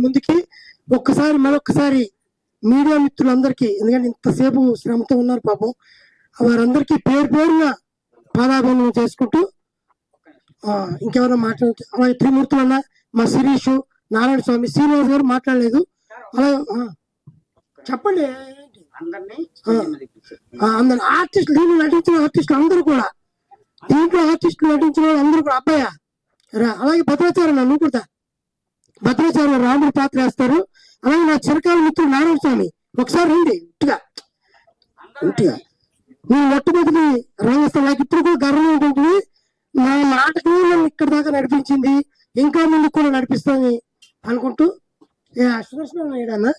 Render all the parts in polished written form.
ముందుకి మరొక్కసారి మీడియా మిత్రులందరికీ, ఎందుకంటే ఇంతసేపు శ్రమతో ఉన్నారు పాపం, వారందరికీ పేరున పాదాభివందనం చేసుకుంటూ ఇంకెవరో మాట్లాడుతూ, అలాగే త్రిమూర్తులు అన్న, మా శిరీష్, నారాయణ స్వామి, శ్రీనివాస్ గారు మాట్లాడలేదు. అలాగే చెప్పండి అందరు ఆర్టిస్టులు, దీంట్లో నటించిన ఆర్టిస్టులు అందరూ కూడా, అందరూ కూడా అబ్బాయ. అలాగే భద్రాచార్య, నువ్వు కూడా భద్రాచార్య రాముడి పాత్ర వేస్తారు. అలాగే నా చిరకాల మిత్రుడు నారాయణ స్వామి, ఒకసారి రండి ఉట్టిగా. నేను మొట్టమొదటి రంగస్థలం, నాకు ఇప్పుడు కూడా గర్వం ఏంటంటే నా నాటకం నన్ను ఇక్కడ దాకా నడిపించింది, ఇంకా ముందు కూడా నడిపిస్తాను అనుకుంటూ. సుదర్శన ఏడన్నా,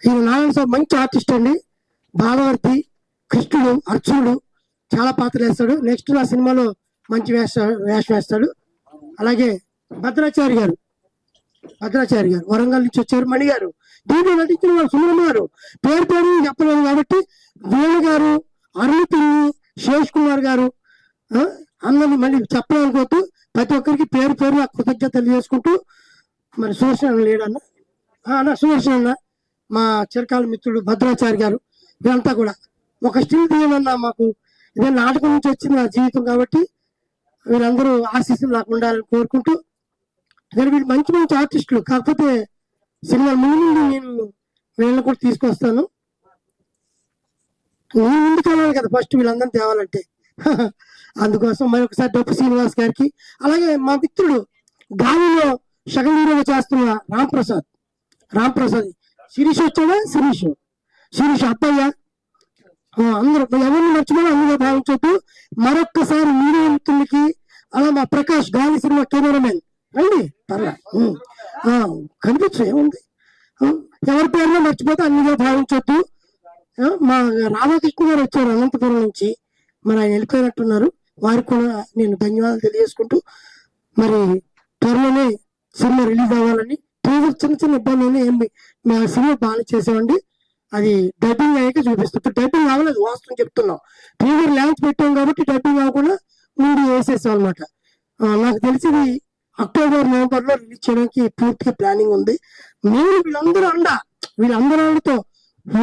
ఈయన నారాయణ స్వామి మంచి ఆర్టిస్ట్ అండి. బాలవర్తి, కృష్ణుడు, అర్జునుడు చాలా పాత్రలు వేస్తాడు. నెక్స్ట్ నా సినిమాలో మంచి వేషం వేస్తాడు. అలాగే భద్రాచారి గారు వరంగల్ నుంచి వచ్చారు. మణి గారు దీంట్లో నటించిన వాళ్ళు, సుమరమ్మ గారు పేరు చెప్పలేదు కాబట్టి, వేణు గారు, అరుణిపిల్లి, శేష్ కుమార్ గారు అందరినీ మళ్ళీ చెప్పాలనుకోవద్దు. ప్రతి ఒక్కరికి పేరు నాకు కృతజ్ఞత తెలియజేసుకుంటూ, మరి సుదర్శన లేడన్నా, సుదర్శన అన్న, మా చిరకాల మిత్రుడు భద్రాచారి గారు, వీళ్ళంతా కూడా ఒక స్టిల్ తీయమన్నా మాకు, ఇదే నాటకం నుంచి వచ్చింది నా జీవితం కాబట్టి వీళ్ళందరూ ఆశీస్సులు నాకు ఉండాలని కోరుకుంటూ, వీళ్ళు మంచి ఆర్టిస్టులు. కాకపోతే సినిమా ముందు నేను వీళ్ళని కూడా తీసుకొస్తాను. నేను ముందుకు వెళ్ళాలి కదా ఫస్ట్ వీళ్ళందరినీ తేవాలంటే. అందుకోసం మరొకసారి డప్పు శ్రీనివాస్ గారికి, అలాగే మా మిత్రుడు గాలిలో సగం హీరోగా చేస్తున్న రాంప్రసాద్, శిరీష్ వచ్చాడా, శిరీష్ అత్తయ్య, అందరూ ఎవరిని మర్చిపోయినా అందులో భావించొద్దు. మరొక్కసారి మీడియా మిత్రులకి, అలా మా ప్రకాష్ గాలి సినిమా కెమెరామెన్ రండి, పర్లా కనిపించు, ఏముంది, ఎవరి పేరులో మర్చిపోతే అన్నిగా భావించొద్దు. మా రాధాకృష్ణ గారు వచ్చారు అనంతపురం నుంచి, మరి ఆయన వెళ్ళిపోయినట్టున్నారు. వారికి కూడా నేను ధన్యవాదాలు తెలియజేసుకుంటూ, మరి త్వరలోనే సినిమా రిలీజ్ అవ్వాలని, చిన్న ఇబ్బంది ఏమి, మా సినిమా బాగా చేసామండి. అది డబ్బింగ్ అయ్యాక చూపిస్తుంది. డబ్బింగ్ అవ్వలేదు, వాస్తవం చెప్తున్నాం. టీవీ ల్యాండ్ పెట్టాం కాబట్టి డబ్బింగ్ అవ్వకుండా ముందు వేసేసాం అనమాట. నాకు తెలిసింది అక్టోబర్, నవంబర్లో రిలీజ్ చేయడానికి పూర్తిగా ప్లానింగ్ ఉంది. నేను వీళ్ళందరూ అండతో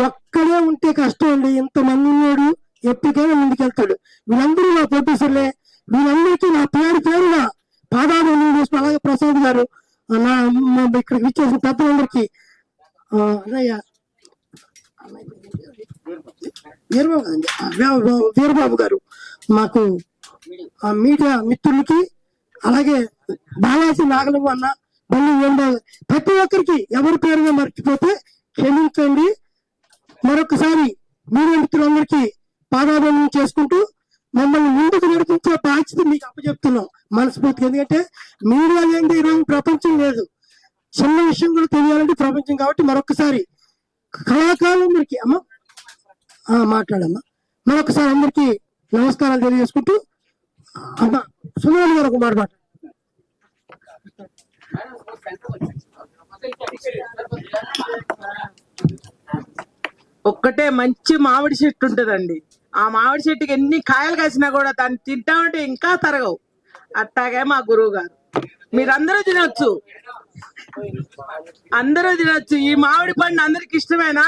ఒక్కడే ఉంటే కష్టం అండి. ఇంతమంది ఉన్నాడు, ఎప్పటికైనా ముందుకెళ్తాడు. వీళ్ళందరూ నా ప్రొడ్యూసర్లే. వీళ్ళందరికీ నా పేరున పాదాభివందనం చేసిన, అలాగే ప్రసాద్ గారు, నా ఇక్కడికి ఇచ్చేసిన పెద్దలందరికీ, అన్నయ్య వీరబాబు గారు, మాకు మీడియా మిత్రులకి, అలాగే బాలాజీ నాగలమ్మ అన్న, బల్లి వేణుబాబు, ప్రతి ఒక్కరికి ఎవరి పేరుగా మర్చిపోతే క్షమించండి. మరొకసారి మీడియా మిత్రులందరికీ పాదాభివందనం చేసుకుంటూ, మమ్మల్ని ముందుకు నడిపించే బాధ్యత మీకు అప్పచెప్తున్నాం మనస్ఫూర్తిగా. ఎందుకంటే మీడియా లేని ఈరోజు ప్రపంచం లేదు. చిన్న విషయం కూడా తెలియాలంటే ప్రపంచం కాబట్టి, మరొకసారి కళాకారులు అందరికీ మాట్లాడమ్మా, మరొకసారి అందరికీ నమస్కారాలు తెలియజేసుకుంటూ, అమ్మ సుమన్ గారు ఒక మాట. ఒక్కటే మంచి మామిడి చెట్టు ఉంటదండి. ఆ మామిడి చెట్టుకి ఎన్ని కాయలు కాసినా కూడా దాన్ని తింటామంటే ఇంకా తరగవు. అట్టాగే మా గురువు గారు, మీరందరూ తినొచ్చు, ఈ మామిడి పండు అందరికి ఇష్టమేనా?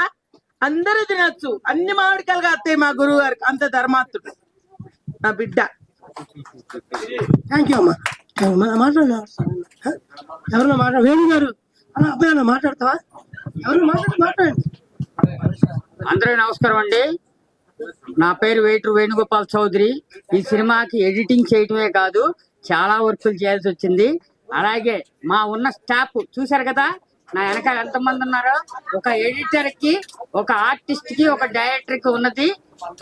అందరూ తినొచ్చు, అన్ని మామిడికాయలు కాస్తాయి మా గురువు గారికి, అంత ధర్మాత్తుడు నా బిడ్డ. థ్యాంక్ యూ అమ్మా. మాట్లాడినా ఎవరన్నా వేణు గారు, అలా అబ్బాయి అన్న మాట్లాడతావా? ఎవరు మాట్లాడండి. అందరూ నమస్కారం అండి. నా పేరు వేణుగోపాల్ చౌదరి. ఈ సినిమాకి ఎడిటింగ్ చేయటమే కాదు, చాలా వర్కులు చేయాల్సి వచ్చింది. అలాగే మా ఉన్న స్టాఫ్ చూసారు కదా, నా వెనకాల ఎంతమంది ఉన్నారో. ఒక ఎడిటర్ కి, ఒక ఆర్టిస్ట్ కి, ఒక డైరెక్టర్ కి ఉన్నది.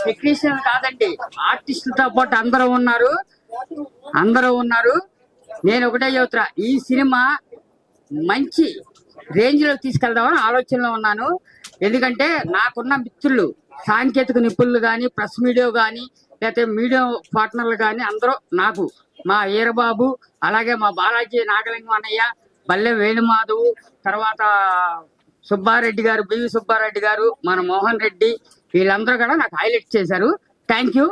టెక్నీషియన్ కాదండి, ఆర్టిస్టులతో పాటు అందరూ ఉన్నారు. నేను ఒకటే చెబుతున్నా, ఈ సినిమా మంచి రేంజ్ లో తీసుకెళ్దామని ఆలోచనలో ఉన్నాను. ఎందుకంటే నాకున్న మిత్రులు, సాంకేతిక నిపుణులు కానీ, ప్రెస్ మీడియా కానీ, లేకపోతే మీడియా పార్ట్నర్లు కానీ అందరూ నాకు, మా వీరబాబు, అలాగే మా బాలాజీ నాగలింగం అన్నయ్య, బల్లె వేణుమాధవ్, తర్వాత సుబ్బారెడ్డి గారు, బివి సుబ్బారెడ్డి గారు, మన మోహన్ రెడ్డి, వీళ్ళందరూ కూడా నాకు హైలైట్ చేశారు. Thank you.